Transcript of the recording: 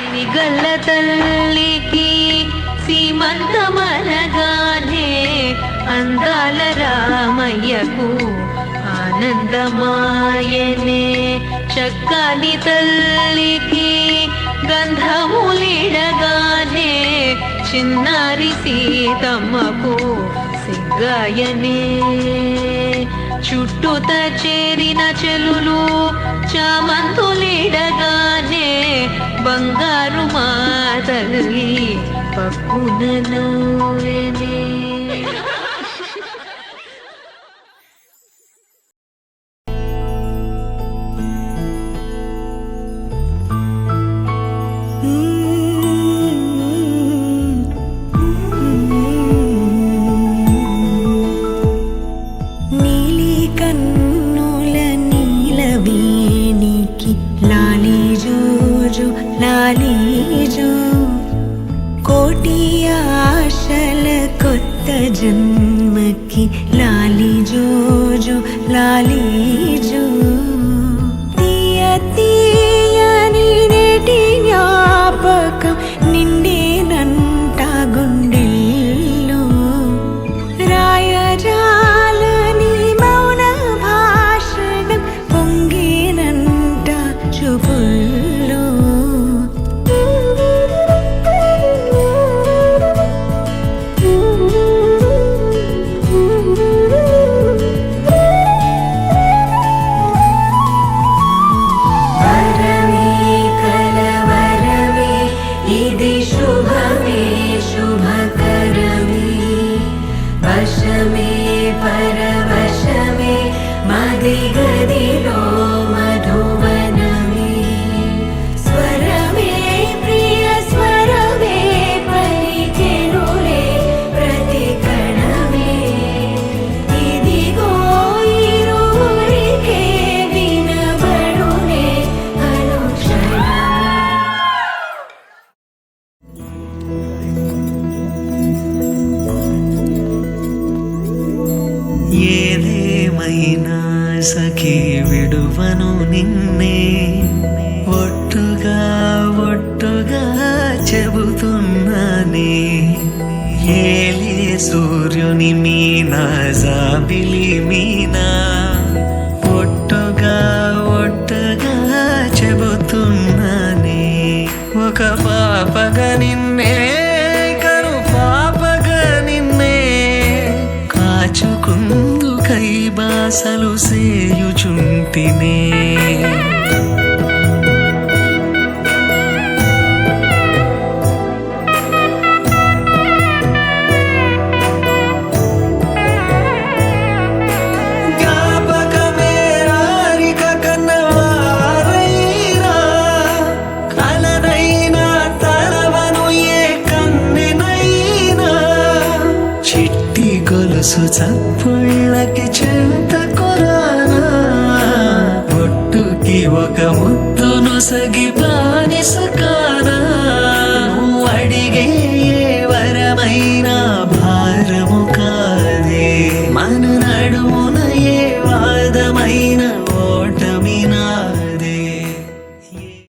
సిరిగల్ల తల్లికి సీమంతమనగానే అందాల రామయ్యకు ఆనందమాయనే. చక్కని తల్లికి గంధములిడగానే చిన్నారి సీతమ్మకు సిగ్గాయనే. చుట్టూత చేరిన చెలులు చామంతులిడగానే బంగారు మా తల్లి పక్కున నవ్వెనే. కోటి ఆశల కొత్త జన్మకి లాలి జోజో లాలి జో. తీయ తీయని నేటి జ్ఞాపకం నిండేనంట గుండెల్లో. రాయజాలని మౌన భాషణం పొంగేనంట చూపుల్లో. పరవశమే మది గదిలో మధువనమే. స్వరమే ప్రియ స్వరమే పలికెనులే ప్రతి కణమే. ఇదిగో ఇరువురికే వినబడునే అనుక్షణమే. ఏదేమైనా సఖీ విడువను నిన్నే ఒట్టుగా ఒట్టుగా చెబుతున్నానే. ఏలే సూర్యుని మీనా జాబిలి మీనా ఒట్టుగా ఒట్టుగా చెబుతున్నానే. ఒక పాపగా నిన్నే కను పాపగా నిన్నే కాచుకుందుకై బాసలు సేయుచుంటినే. చప్పుళ్ళకి చెంత కొరానా ఒట్టుకి ఒక ముద్దును సగి బానిస కానా.